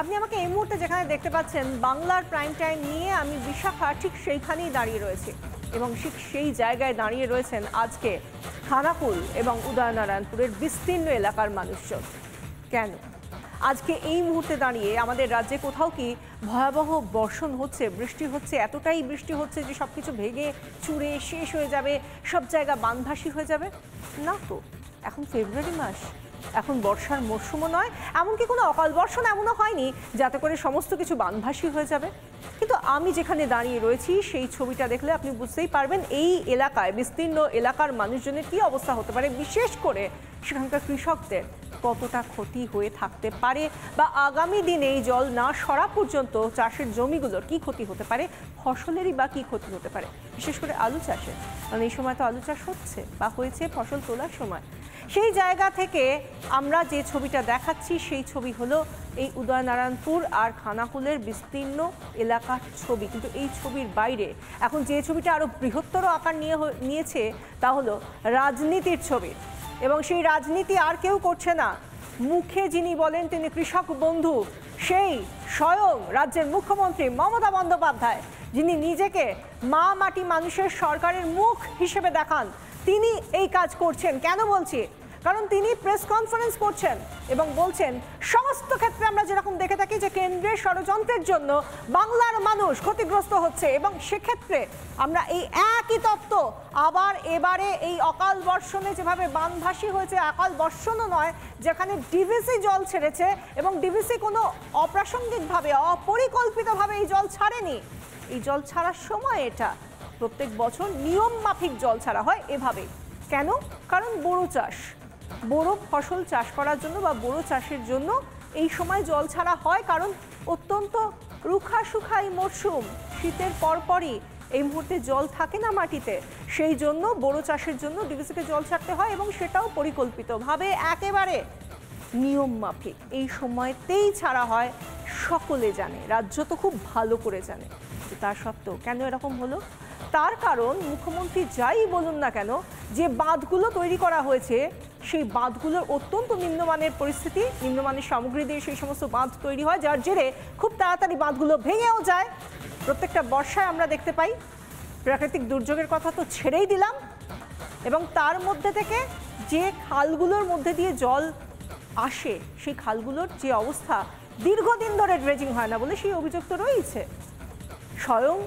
আপনি আমাকে এই মুহূর্তে যেখানে দেখতে পাচ্ছেন বাংলার প্রাইম টাইম নিয়ে আমি বিশাখা ঠিক সেইখানেই দাঁড়িয়ে রয়েছি এবং ঠিক সেই জায়গায় দাঁড়িয়ে রয়েছেন আজকে খানাকুল এবং উদয়নারায়ণপুরের বিস্তীর্ণ এলাকার মানুষজন। কেন আজকে এই মুহূর্তে দাঁড়িয়ে আমাদের রাজ্যে কোথাও কি ভয়াবহ বর্ষণ হচ্ছে, বৃষ্টি হচ্ছে, এতটাই বৃষ্টি হচ্ছে যে সব কিছু ভেঙে চুরে শেষ হয়ে যাবে, সব জায়গা বানভাসী হয়ে যাবে? না তো, এখন ফেব্রুয়ারি মাস, এখন বর্ষার মরশুমও নয়, এমনকি কোনো অকাল বর্ষণ এমনও হয়নি যাতে করে সমস্ত কিছু বানভাসী হয়ে যাবে। কিন্তু আমি যেখানে দাঁড়িয়ে রয়েছি সেই ছবিটা দেখলে আপনি বুঝতেই পারবেন এই এলাকায় বিস্তীর্ণ এলাকার মানুষজনের কী অবস্থা হতে পারে, বিশেষ করে সেখানকার কৃষকদের কতটা ক্ষতি হয়ে থাকতে পারে বা আগামী দিনে এই জল না সরা পর্যন্ত চাষের জমিগুলোর কী ক্ষতি হতে পারে, ফসলেরই বা কী ক্ষতি হতে পারে, বিশেষ করে আলু চাষের। কারণ এই সময় তো আলু চাষ হচ্ছে বা হয়েছে ফসল তোলার সময়। সেই জায়গা থেকে আমরা যে ছবিটা দেখাচ্ছি সেই ছবি হলো এই উদয়নারায়ণপুর আর খানাকুলের বিস্তীর্ণ এলাকার ছবি। কিন্তু এই ছবির বাইরে এখন যে ছবিটা আরও বৃহত্তর আকার নিয়েছে তা হলো রাজনীতির ছবি। এবং সেই রাজনীতি আর কেউ করছে না, মুখে যিনি বলেন তিনি কৃষক বন্ধু, সেই স্বয়ং রাজ্যের মুখ্যমন্ত্রী মমতা বন্দ্যোপাধ্যায়, যিনি নিজেকে মা মাটি মানুষের সরকারের মুখ হিসেবে দেখান, তিনি এই কাজ করছেন। কেন বলছি? কারণ তিনি প্রেস কনফারেন্স করছেন এবং বলছেন সমস্ত ক্ষেত্রে আমরা যেরকম দেখে থাকি যে কেন্দ্রের ষড়যন্ত্রের জন্য বাংলার মানুষ ক্ষতিগ্রস্ত হচ্ছে, এবং সেক্ষেত্রে আমরা এই একই তত্ত্ব আবার এবারে এই অকাল বর্ষণে যেভাবে বানভাসী হয়েছে, অকাল বর্ষণও নয়, যেখানে ডিভিসি জল ছেড়েছে এবং ডিভিসি কোনো অপ্রাসঙ্গিকভাবে অপরিকল্পিতভাবে এই জল ছাড়েনি। এই জল ছাড়ার সময় এটা প্রত্যেক বছর নিয়ম মাফিক জল ছাড়া হয় এভাবে। কেন? কারণ বোরো চাষ, বোরো ফসল চাষ করার জন্য বা বোরো চাষের জন্য এই সময় জল ছাড়া হয়, কারণ অত্যন্ত রুখা সুখা এই মরশুম, শীতের পরপরই এই মুহূর্তে জল থাকে না মাটিতে, সেই জন্য বোরো চাষের জন্য ডিভিসিকে জল ছাড়তে হয় এবং সেটাও পরিকল্পিতভাবে একেবারে নিয়ম মাফিক এই সময়তেই ছাড়া হয়। সকলে জানে, রাজ্য তো খুব ভালো করে জানে। তা সত্ত্বেও কেন এরকম হলো? তার কারণ মুখ্যমন্ত্রী যাই বলুন না কেন, যে বাঁধগুলো তৈরি করা হয়েছে সেই বাঁধগুলোর অত্যন্ত নিম্নমানের পরিস্থিতি, নিম্নমানের সামগ্রী দিয়ে সেই সমস্ত বাঁধ তৈরি হয়, যার জেরে খুব তাড়াতাড়ি বাঁধগুলো ভেঙেও যায়। প্রত্যেকটা বর্ষায় আমরা দেখতে পাই। প্রাকৃতিক দুর্যোগের কথা তো ছেড়েই দিলাম, এবং তার মধ্যে থেকে যে খালগুলোর মধ্যে দিয়ে জল আসে সেই খালগুলোর যে অবস্থা, দীর্ঘদিন ধরে ড্রেজিং হয় না বলে সেই অভিযোগ তো রয়েছে। স্বয়ং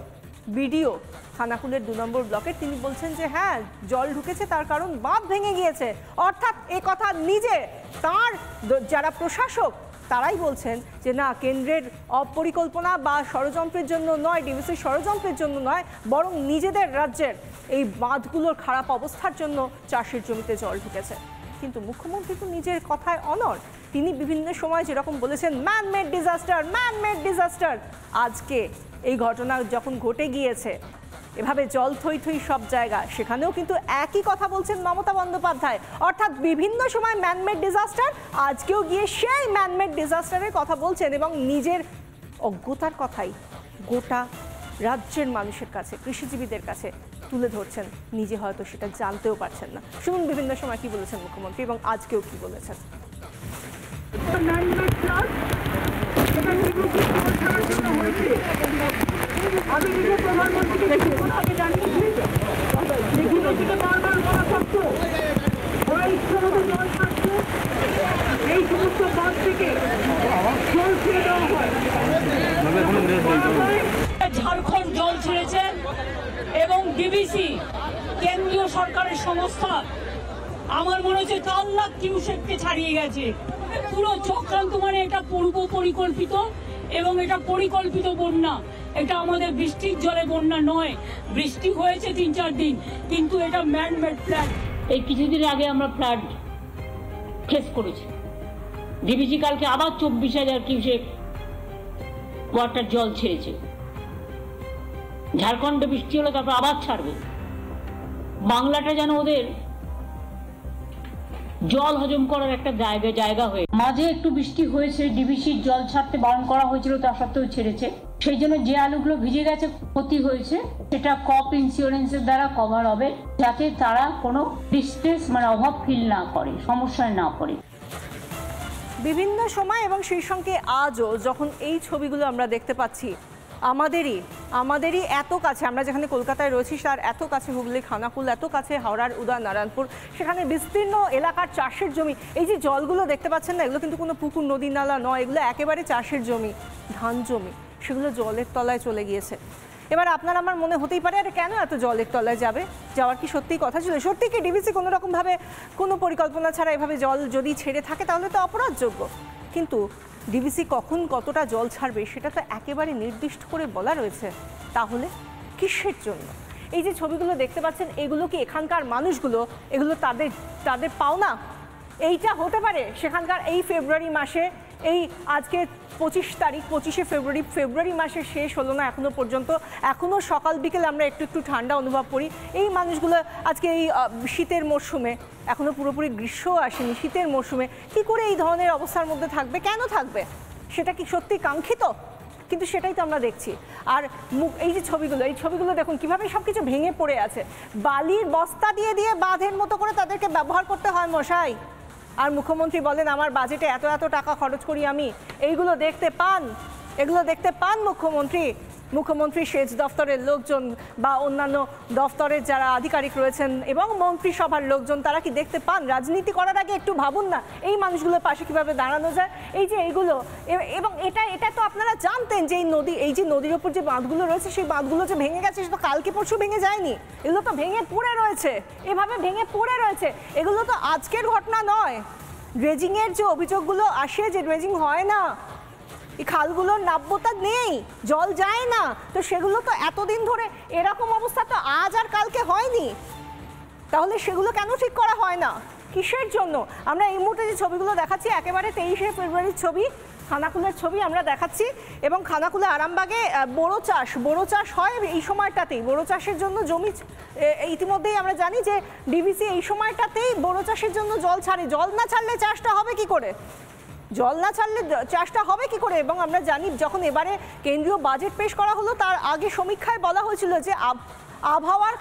বিডিও খানাকুলের 2 নম্বর ব্লকের তিনি বলছেন যে হ্যাঁ জল ঢুকেছে, তার কারণ বাঁধ ভেঙে গিয়েছে। অর্থাৎ এ কথা নিজে তার যারা প্রশাসক তারাই বলছেন যে না, কেন্দ্রের অপরিকল্পনা বা ষড়যন্ত্রের জন্য নয়, ডিভিসির ষড়যন্ত্রের জন্য নয়, বরং নিজেদের রাজ্যের এই বাঁধগুলোর খারাপ অবস্থার জন্য চাষের জমিতে জল ঢুকেছে। কিন্তু মুখ্যমন্ত্রী তো নিজের কথায় অনড়। তিনি বিভিন্ন সময় যেরকম বলেছেন man made disaster, man made disaster, আজকে এই ঘটনা যখন ঘটে গিয়েছে এভাবে জল থই থই সব জায়গা, সেখানেও কিন্তু একই কথা বলছেন মমতা বন্দ্যোপাধ্যায়। অর্থাৎ বিভিন্ন সময় ম্যানমেড ডিজাস্টার, আজকেও গিয়ে সেই ম্যানমেড ডিজাস্টারের কথা বলছেন এবং নিজের অজ্ঞতার কথাই গোটা রাজ্যের মানুষের কাছে, কৃষিজীবীদের কাছে তুলে ধরছেন। নিজে হয়তো সেটা জানতেও পারছেন না। শুনুন বিভিন্ন সময় কি বলেছেন মুখ্যমন্ত্রী এবং আজকেও কি বলেছেন। আমি নিজে প্রধানমন্ত্রীকে আগে জানিয়েছি, বারবার বলা সত্ত্বেও ওরা ইচ্ছা মতো জল ছাড়ছে, এই সমস্ত বাঁধ থেকে জল ছেড়ে দেওয়া হয়। ঝাড়খণ্ড জল ছেড়েছে এবং ডিভিসি কেন্দ্রীয় সরকারের সংস্থা আমার মনে হচ্ছে 4 লাখ কিউসেককে ছাড়িয়ে গেছে। পুরো চক্রান্ত, মানে এটা পূর্ব পরিকল্পিত এবং এটা পরিকল্পিত বন্যা। এটা আমাদের বৃষ্টির জলে বন্যা নয়, বৃষ্টি হয়েছে 3-4 দিন, কিন্তু এটা ম্যান মেড ফ্লাড। এই কিছুদিন আগে আমরা ফ্লাড ফেস করেছি। ডিভিসি কালকে আবার 24,000 কিউসেক ওয়াটার জল ছেড়েছে। ঝাড়খণ্ডে বৃষ্টি হলে তারপর আবার ছাড়বে। বাংলাটা যেন ওদের জল হজম করার একটা জায়গা হয়ে, মাঝে একটু বৃষ্টি হয়েছে, ডিভিসির জল ছাড়তে বারণ করা হয়েছিল, তা সত্ত্বেও ছেড়েছে। সেই জন্য যে আলুগুলো ভিজে গেছে, ক্ষতি হয়েছে, সেটা ক্রপ ইন্স্যুরেন্সের দ্বারা কভার হবে, যাতে তারা কোনো ডিস্ট্রেস মানে অভাব ফিল না করে, সমস্যায় না পড়ে। বিভিন্ন সময় এবং সেই সঙ্গে আজও যখন এই ছবিগুলো আমরা দেখতে পাচ্ছি, আমাদেরই এত কাছে, আমরা যেখানে কলকাতায় রয়েছি তার এত কাছে হুগলি খানাকুল, এত কাছে হাওড়ার উদয়নারায়ণপুর, সেখানে বিস্তীর্ণ এলাকার চাষের জমি। এই যে জলগুলো দেখতে পাচ্ছেন না, এগুলো কিন্তু কোনো পুকুর নদী নালা নয়, এগুলো একেবারে চাষের জমি, ধান জমি, সেগুলো জলের তলায় চলে গিয়েছে। এবার আপনার আমার মনে হতেই পারে, আরে কেন এত জলের তলায় যাবে, যাওয়ার কি সত্যিই কথা ছিল? সত্যি কি ডিভিসি কোনো রকমভাবে কোনো পরিকল্পনা ছাড়া এভাবে জল যদি ছেড়ে থাকে তাহলে তো অপরাধযোগ্য, কিন্তু ডিভিসি কখন কতটা জল ছাড়বে সেটা তো একেবারে নির্দিষ্ট করে বলা রয়েছে। তাহলে কিসের জন্য? এই যে ছবিগুলো দেখতে পাচ্ছেন, এগুলো কি এখানকার মানুষগুলো, এগুলো তাদের পাওনা? এইটা হতে পারে সেখানকার এই ফেব্রুয়ারি মাসে, এই আজকে 25 তারিখ, 25শে ফেব্রুয়ারি মাসে শেষ হলো না এখনো পর্যন্ত, এখনও সকাল বিকেল আমরা একটু ঠান্ডা অনুভব করি। এই মানুষগুলো আজকে এই শীতের মরশুমে, এখনো পুরোপুরি গ্রীষ্ম আসেনি, শীতের মরশুমে কি করে এই ধরনের অবস্থার মধ্যে থাকবে? কেন থাকবে? সেটা কি সত্যি কাঙ্ক্ষিত? কিন্তু সেটাই তো আমরা দেখছি। আর এই যে ছবিগুলো দেখুন কিভাবে সবকিছু ভেঙে পড়ে আছে, বালির বস্তা দিয়ে বাঁধের মতো করে তাদেরকে ব্যবহার করতে হয় মশাই। আর মুখ্যমন্ত্রী বলেন আমার বাজেটে এত টাকা খরচ করি আমি। এগুলো দেখতে পান মুখ্যমন্ত্রী সেচ দফতরের লোকজন বা অন্যান্য দফতরের যারা আধিকারিক রয়েছেন এবং মন্ত্রিসভার লোকজন, তারা কি দেখতে পান? রাজনীতি করার আগে একটু ভাবুন না এই মানুষগুলোর পাশে কিভাবে দাঁড়ানো যায়। এই যে এইগুলো, এবং এটা তো আপনারা জানতেন যে এই যে নদীর ওপর যে বাঁধগুলো রয়েছে, সেই বাঁধগুলো যে ভেঙে গেছে সেটা তো কালকে পরশু ভেঙে যায়নি, এগুলো তো ভেঙে পড়ে রয়েছে, এভাবে ভেঙে পড়ে রয়েছে। এগুলো তো আজকের ঘটনা নয়। ড্রেজিংয়ের যে অভিযোগগুলো আসে যে ড্রেজিং হয় না, এই খালগুলোর নাব্যতা নেই, জল যায় না, তো সেগুলো তো এতদিন ধরে এরকম অবস্থা তো আজ আর কালকে হয়নি। তাহলে সেগুলো কেন ঠিক করা হয় না? কিসের জন্য? আমরা এই মুহূর্তে যে ছবিগুলো দেখাচ্ছি একেবারে 23শে ফেব্রুয়ারির ছবি, খানাকুলের ছবি আমরা দেখাচ্ছি। এবং খানাকুলে আরামবাগে বড় চাষ হয় এই সময়টাতেই। বড় চাষের জন্য জমি ইতিমধ্যেই আমরা জানি যে ডিভিসি এই সময়টাতেই বড় চাষের জন্য জল ছাড়ে। জল না ছাড়লে চাষটা হবে কি করে? এবং আমরা জানি যখন এবারে কেন্দ্রীয় বাজেট পেশ করা হলো তার আগে সমীক্ষায় বলা হয়েছিল যে আবহাওয়ার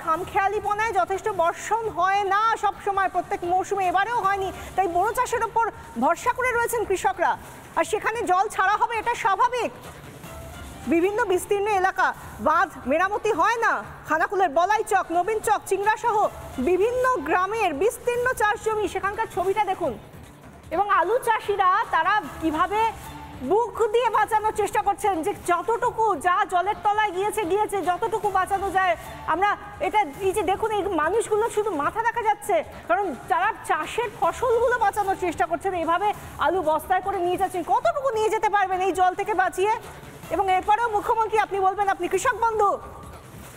খামখেয়ালিপনায় যথেষ্ট বর্ষণ হয় না সব সময়, প্রত্যেক মৌসুমে, এবারেও হয়নি। তাই বড় চাষের ওপর ভরসা করে রয়েছেন কৃষকরা, আর সেখানে জল ছাড়া হবে এটা স্বাভাবিক। বিভিন্ন বিস্তীর্ণ এলাকা, বাঁধ মেরামতি হয় না। খানাকুলের বলাইচক, নবীনচক, চিংড়া সহ বিভিন্ন গ্রামের বিস্তীর্ণ চাষ জমি, সেখানকার ছবিটা দেখুন। এবং আলু চাষিরা তারা কিভাবে বুক দিয়ে বাঁচানোর চেষ্টা করছেন, যে যতটুকু যা জলের তলায় গিয়েছে যতটুকু বাঁচানো যায়। আমরা এই যে দেখুন এই মানুষগুলো শুধু মাথা দেখা যাচ্ছে, কারণ তারা চাষের ফসলগুলো বাঁচানোর চেষ্টা করছেন। এভাবে আলু বস্তায় করে নিয়ে যাচ্ছেন, কতটুকু নিয়ে যেতে পারবেন এই জল থেকে বাঁচিয়ে? এবং এরপরেও মুখ্যমন্ত্রী আপনি বলবেন আপনি কৃষক বন্ধু,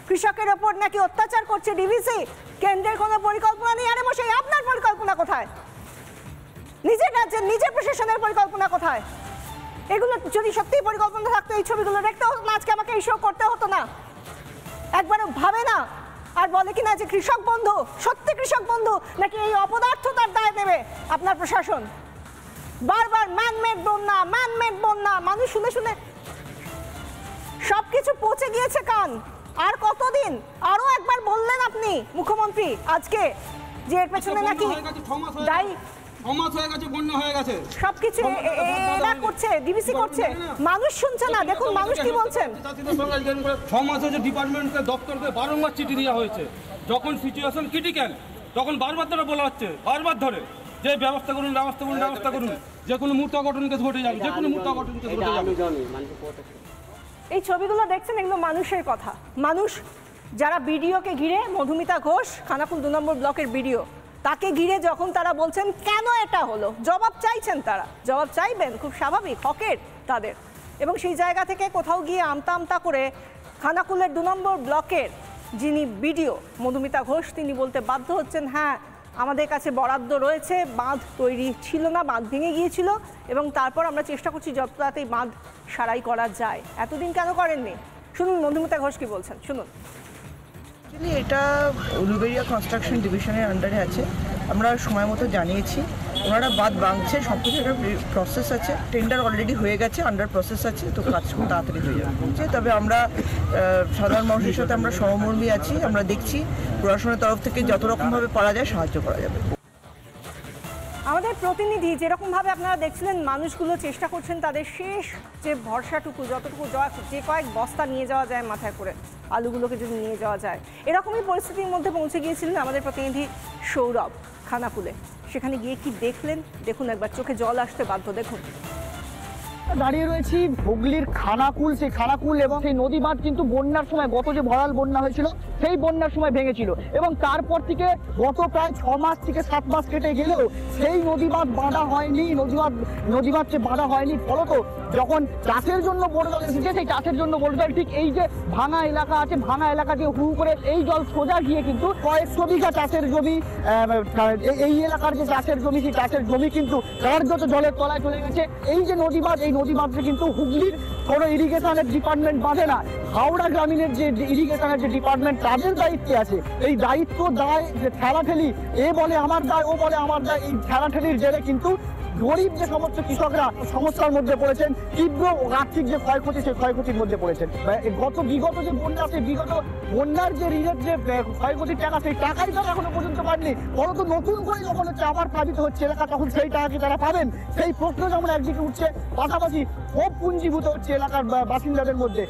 কৃষকের ওপর নাকি অত্যাচার করছে ডিভিসি, কেন্দ্রের কোনো পরিকল্পনা নেই। আরে মশাই, আপনার পরিকল্পনা কোথায়? নিজের রাজ্যের নিজের প্রশাসনের পরিকল্পনা কোথায়? এগুলো যদি সত্যি পরিকল্পনা থাকতো এই ছবিগুলো দেখতে হতো না, আজকে আমাকে এই শো করতে হতো না। একবারও ভাবে না, আর বলে কিনা যে কৃষক বন্ধু, সত্যি কৃষক বন্ধু, নাকি এই অপদার্থতার দায় নেবে আপনার প্রশাসন? বারবার ম্যানমেড বন্যা, মানুষ শুনে সবকিছু পচে গিয়েছে কান। আর কতদিন? আরো একবার বললেন আপনি মুখ্যমন্ত্রী আজকে যে এর পেছনে নাকি দায়ী সবকিছু এরা করছে, ডিভিসি করছে, মানুষ শুনছে না। দেখুন মানুষ কি বলছেন। 6 মাস হচ্ছে ডিপার্টমেন্টকে দপ্তরকে বারংবার চিঠি দেওয়া হয়েছে, যখন সিচুয়েশন ক্রিটিক্যাল তখন বারবার ধরে বলা হচ্ছে, বারবার ধরে যে ব্যবস্থা করুন, যে কোনো মুহূর্তে অঘটন কেস ঘটে যাবে, এই ছবিগুলো দেখছেন, এগুলো মানুষের কথা। মানুষ যারা বিডিওকে ঘিরে, মধুমিতা ঘোষ খানাকুল 2 নম্বর ব্লকের বিডিও, তাকে ঘিরে যখন তারা বলছেন কেন এটা হলো, জবাব চাইছেন, তারা জবাব চাইবেন, খুব স্বাভাবিক, হকের তাদের। এবং সেই জায়গা থেকে কোথাও গিয়ে আমতা করে খানাকুলের 2 নম্বর ব্লকের যিনি বিডিও মধুমিতা ঘোষ, তিনি বলতে বাধ্য হচ্ছেন হ্যাঁ আমাদের কাছে বরাদ্দ রয়েছে, বাঁধ তৈরি ছিল না, বাঁধ ভেঙে গিয়েছিল এবং তারপর আমরা চেষ্টা করছি যত তাড়াতাড়ি বাঁধ সারাই করা যায়। এতদিন কেন করেননি? শুনুন মধুমিতা ঘোষ কি বলছেন, শুনুন। এটা উলুবেড়িয়া কনস্ট্রাকশন ডিভিশনের আন্ডারে আছে। আমরা সময় মতো জানিয়েছি, ওনারা বাদ ভাঙছে, সব কিছু একটা প্রসেস আছে, টেন্ডার অলরেডি হয়ে গেছে, আন্ডার প্রসেস আছে, তো কাজ খুব তাড়াতাড়ি হয়ে যাবে। তবে আমরা সাধারণ মানুষের সাথে আমরা সহমর্মী আছি, আমরা দেখছি প্রশাসনের তরফ থেকে যত রকমভাবে পারা যায় সাহায্য করা যাবে। আমাদের প্রতিনিধি যেরকমভাবে আপনারা দেখছিলেন মানুষগুলো চেষ্টা করছেন তাদের শেষ যে ভরসাটুকু যতটুকু যে কয়েক বস্তা নিয়ে যাওয়া যায় মাথায় করে আলুগুলোকে যদি নিয়ে যাওয়া যায়, এরকমই পরিস্থিতির মধ্যে পৌঁছে গিয়েছিলেন আমাদের প্রতিনিধি সৌরভ খানাকুলে। সেখানে গিয়ে কি দেখলেন দেখুন, একবার চোখে জল আসতে বাধ্য। দেখুন, দাঁড়িয়ে রয়েছি হুগলির খানাকুল। সেই খানাকুল এবং সেই নদী বাঁধ কিন্তু বন্যার সময়, গত যে ভরাল বন্যা হয়েছিল সেই বন্যার সময় ভেঙেছিল এবং তারপর থেকে গত প্রায় 6 মাস থেকে 7 মাস কেটে গেলেও সেই নদী বাঁধ বাঁধা হয়নি। নদী বাঁধ বাঁধা হয়নি, ফলত যখন চাষের জন্য বড় জল এসেছে, সেই চাষের জন্য বড় জল ঠিক এই যে ভাঙা এলাকা আছে, ভাঙা এলাকা দিয়ে হু করে এই জল সোজা গিয়ে কিন্তু কয়েকশো বিঘা চাষের জমি, এই এলাকার যে চাষের জমি, সেই চাষের জমি কিন্তু কার্যত জলের তলায় চলে গেছে। এই যে নদী বাঁধ, এই নদী বাঁধে কিন্তু হুগলির কোনো ইরিগেশনের ডিপার্টমেন্ট বাঁধে না, হাওড়া গ্রামীণের যে ইরিগেশনের যে ডিপার্টমেন্ট তাদের দায়িত্বে আছে। এই দায়িত্ব দায় যে ঠেলাঠেলি, এ বলে আমার দায়, ও বলে আমার দায়, এই ঠেলাঠেলির জেরে কিন্তু গরিব যে সমস্ত কৃষকরা সমস্যার মধ্যে পড়েছেন, তীব্র আর্থিক যে ক্ষয়ক্ষতি, সেই ক্ষয়ক্ষতির মধ্যে পড়েছেন। বিগত যে বন্যা, সেই বিগত বন্যার যে ঋণের যে ক্ষয়ক্ষতির টাকা, সেই টাকাই তারা এখনো পর্যন্ত পাননি। পরন্ত নতুন করে যখন হচ্ছে আবার প্লাবিত হচ্ছে এলাকা, তখন সেই টাকা কি তারা পাবেন? সেই প্রশ্ন যেমন একদিকে উঠছে, পাশাপাশি ক্ষোভ পুঞ্জীভূত হচ্ছে এলাকার বাসিন্দাদের মধ্যে।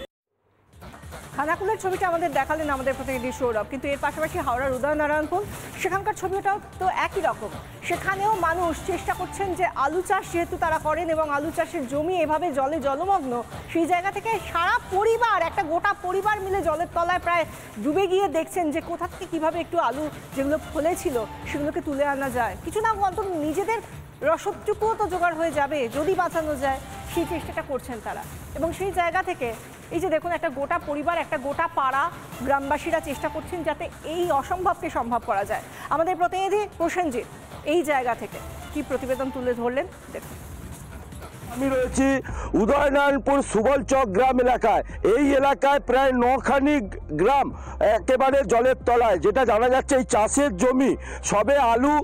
খানাকুলের ছবিটা আমাদের দেখালেন আমাদের প্রতিনিধি সৌরভ, কিন্তু এর পাশাপাশি হাওড়ার উদয়নারায়ণপুর, সেখানকার ছবিটাও তো একই রকম। সেখানেও মানুষ চেষ্টা করছেন যে আলু চাষ যেহেতু তারা করেন এবং আলু চাষের জমি এভাবে জলে জলমগ্ন, সেই জায়গা থেকে সারা পরিবার, একটা গোটা পরিবার মিলে জলের তলায় প্রায় ডুবে গিয়ে দেখছেন যে কোথা থেকে কীভাবে একটু আলু যেগুলো ফলেছিল সেগুলোকে তুলে আনা যায়, কিছু না অন্তত নিজেদের রসদটুকুও তো জোগাড় হয়ে যাবে যদি বাঁচানো যায়, সেই চেষ্টাটা করছেন তারা। এবং সেই জায়গা থেকে এই যে দেখুন, একটা গোটা পরিবার, একটা গোটা পাড়া, গ্রামবাসীরা চেষ্টা করছেন যাতে এই অসম্ভবকে সম্ভব করা যায়। আমাদের প্রতিনিধি প্রসেনজিৎ এই জায়গা থেকে কি প্রতিবেদন তুলে ধরলেন দেখুন। আমি রয়েছি উদয়নারায়ণপুর সুবলচক গ্রাম এলাকায়। এই এলাকায় প্রায় 9খানি গ্রাম একেবারে জলের তলায়, যেটা জানা যাচ্ছে এই চাষের জমি সবে আলু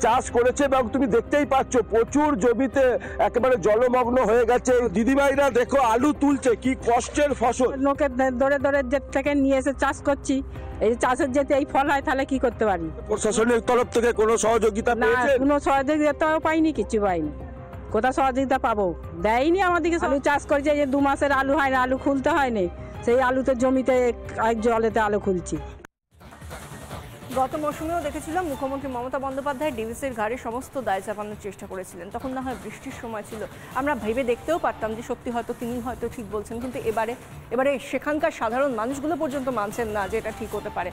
চাষ করেছে এবং তুমি দেখতেই পাচ্ছ প্রচুর জমিতে একেবারে জলমগ্ন হয়ে গেছে। দিদিভাইরা দেখো আলু তুলছে, কি কষ্টের ফসল। লোকের ধরে ধরে যে থেকে নিয়ে এসে চাষ করছি, এই চাষের যেতে এই ফল হয় তাহলে কি করতে পারি? প্রশাসনের তরফ থেকে কোনো সহযোগিতা না, পেয়েছেন? কোনো সহযোগিতাও পাইনি, কিছু পাইনি। কোথাও সহযোগিতা পাবো? দেয়নি আমাদেরকে। আলু চাষ করেছে, যে 2 মাসের আলু হয় না, আলু খুলতে হয়নি, সেই আলুতে জমিতে জলেতে আলু খুলছি। গত মৌসুমেও দেখেছিলাম মুখ্যমন্ত্রী মমতা বন্দ্যোপাধ্যায় ডিভিসির ঘাড়ে সমস্ত দায় চাপানোর চেষ্টা করেছিলেন। তখন না হয় বৃষ্টির সময় ছিল, আমরা ভেবে দেখতেও পারতাম যে সত্যি হয়তো তিনি হয়তো ঠিক বলছেন, কিন্তু এবারে সেখানকার সাধারণ মানুষগুলো পর্যন্ত মানছেন না যে এটা ঠিক হতে পারে।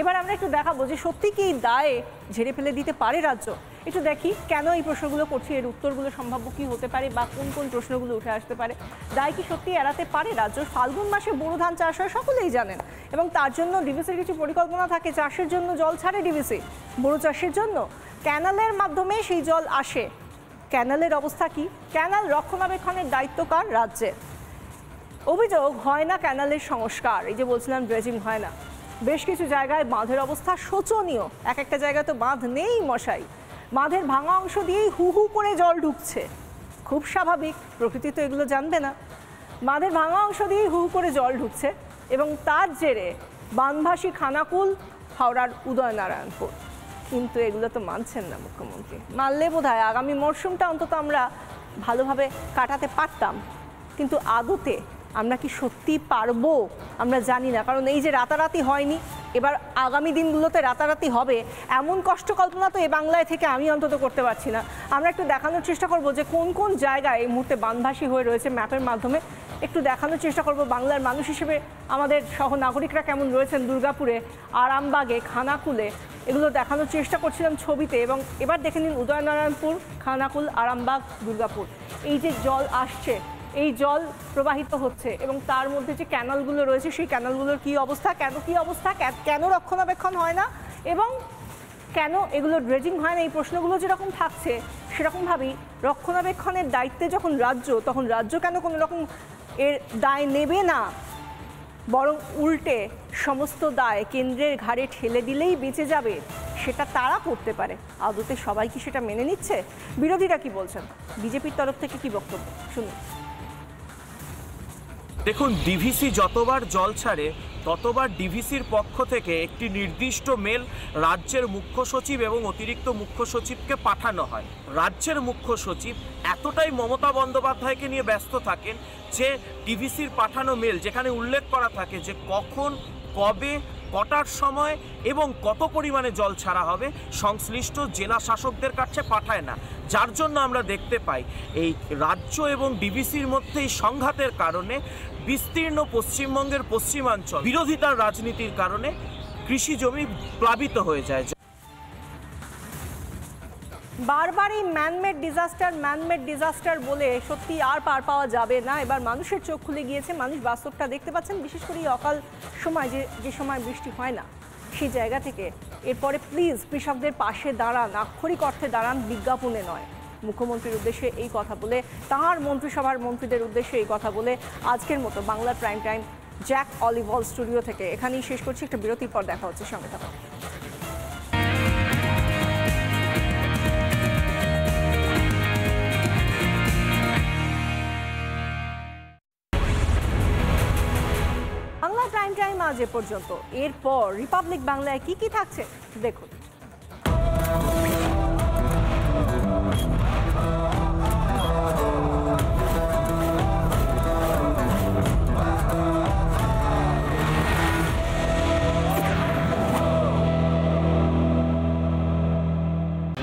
এবার আমরা একটু দেখাবো যে সত্যি কি এই দায়ে ঝেড়ে ফেলে দিতে পারে রাজ্য। একটু দেখি কেন এই প্রশ্নগুলো করছি, এর উত্তরগুলো সম্ভাব্য কী হতে পারে বা কোন কোন প্রশ্নগুলো উঠে আসতে পারে। দায় কি সত্যি এড়াতে পারে রাজ্য? ফাল্গুন মাসে বোরো ধান চাষ হয় সকলেই জানেন, এবং তার জন্য ডিভিসির কিছু পরিকল্পনা থাকে, চাষের জন্য জল ছাড়ে ডিভিসি, বোরো চাষের জন্য ক্যানালের মাধ্যমে সেই জল আসে। ক্যানালের অবস্থা কি? ক্যানাল রক্ষণাবেক্ষণের দায়িত্ব কার? রাজ্যের। অভিযোগ হয় না ক্যানালের সংস্কার, এই যে বলছিলাম ড্রেজিং হয় না। বেশ কিছু জায়গায় বাঁধের অবস্থা শোচনীয়, এক একটা জায়গায় তো বাঁধ নেই মশাই, বাঁধের ভাঙা অংশ দিয়েই হু হু করে জল ঢুকছে। খুব স্বাভাবিক, প্রকৃতি তো এগুলো জানবে না। বাঁধের ভাঙা অংশ দিয়েই হু হু করে জল ঢুকছে এবং তার জেরে বানভাসী খানাকুল, হাওড়ার উদয়নারায়ণপুর। কিন্তু এগুলো তো মানছেন না মুখ্যমন্ত্রী। মানলে বোধহয় আগামী মরশুমটা অন্তত আমরা ভালোভাবে কাটাতে পারতাম, কিন্তু আদতে আমরা কি সত্যি পারবো আমরা জানি না। কারণ এই যে রাতারাতি হয়নি, এবার আগামী দিনগুলোতে রাতারাতি হবে এমন কষ্ট কল্পনা তো এ বাংলায় থেকে আমি অন্তত করতে পারছি না। আমরা একটু দেখানোর চেষ্টা করব যে কোন কোন জায়গায় এই মুহূর্তে বানভাসী হয়ে রয়েছে, ম্যাপের মাধ্যমে একটু দেখানোর চেষ্টা করব। বাংলার মানুষ হিসেবে আমাদের সহ নাগরিকরা কেমন রয়েছেন দুর্গাপুরে, আরামবাগে, খানাকুলে, এগুলো দেখানোর চেষ্টা করছিলাম ছবিতে। এবং এবার দেখে নিন উদয়নারায়ণপুর, খানাকুল, আরামবাগ, দুর্গাপুর, এই যে জল আসছে, এই জল প্রবাহিত হচ্ছে এবং তার মধ্যে যে ক্যানালগুলো রয়েছে সেই ক্যানালগুলোর কী অবস্থা, কেন রক্ষণাবেক্ষণ হয় না এবং কেন এগুলো ড্রেজিং হয় না, এই প্রশ্নগুলো যেরকম থাকছে সেরকমভাবেই রক্ষণাবেক্ষণের দায়িত্বে যখন রাজ্য, তখন রাজ্য কেন কোনো রকম এর দায় নেবে না, বরং উল্টে সমস্ত দায় কেন্দ্রের ঘাড়ে ঠেলে দিলেই বেঁচে যাবে, সেটা তারা করতে পারে। আদতে সবাই কি সেটা মেনে নিচ্ছে? বিরোধীরা কি বলছেন, বিজেপির তরফ থেকে কি বক্তব্য শুনুন। দেখুন, ডিভিসি যতবার জল ছাড়ে ততবার ডিভিসির পক্ষ থেকে একটি নির্দিষ্ট মেল রাজ্যের মুখ্য সচিব এবং অতিরিক্ত মুখ্য সচিবকে পাঠানো হয়। রাজ্যের মুখ্য সচিব এতটাই মমতা বন্দ্যোপাধ্যায়কে নিয়ে ব্যস্ত থাকেন যে ডিভিসির পাঠানো মেল যেখানে উল্লেখ করা থাকে যে কখন, কবে, কটার সময় এবং কত পরিমাণে জল ছাড়া হবে সংশ্লিষ্ট জেলা শাসকদের কাছে পাঠায় না, যার জন্য আমরা দেখতে পাই এই রাজ্য এবং ডিভিসির মধ্যে এই সংঘাতের কারণে বিস্তীর্ণ পশ্চিমবঙ্গের পশ্চিমাঞ্চল বিরোধিতার রাজনীতির কারণে কৃষি জমি প্লাবিত হয়ে যায়। বারবারই ম্যানমেড ডিজাস্টার বলে সত্যি আর পার পাওয়া যাবে না। এবার মানুষের চোখ খুলে গিয়েছে, মানুষ বাস্তবটা দেখতে পাচ্ছেন, বিশেষ করে অকাল সময় যে সময় বৃষ্টি হয় না সেই জায়গা থেকে। এরপরে প্লিজ কৃষকদের পাশে দাঁড়ান, আক্ষরিক অর্থে দাঁড়ান, বিজ্ঞাপনে নয়। মুখ্যমন্ত্রীর উদ্দেশ্যে এই কথা বলে, তাঁর মন্ত্রিসভার মন্ত্রীদের উদ্দেশ্যে এই কথা বলে আজকের মতো বাংলা প্রাইম টাইম জ্যাক অলিভল স্টুডিও থেকে এখানেই শেষ করছি। একটা বিরতির পর দেখা হচ্ছে, সঙ্গে থাকুন। বাংলা প্রাইম টাইম আজ এ পর্যন্ত। এরপর রিপাবলিক বাংলায় কি কি থাকছে দেখুন।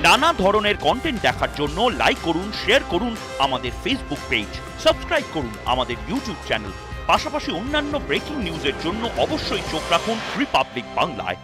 নানা ধরনের কন্টেন্ট দেখার জন্য লাইক করুন, শেয়ার করুন আমাদের ফেসবুক পেজ, সাবস্ক্রাইব করুন আমাদের ইউটিউব চ্যানেল। পাশাপাশি অন্যান্য ব্রেকিং নিউজের জন্য অবশ্যই চোখ রাখুন রিপাবলিক বাংলায়।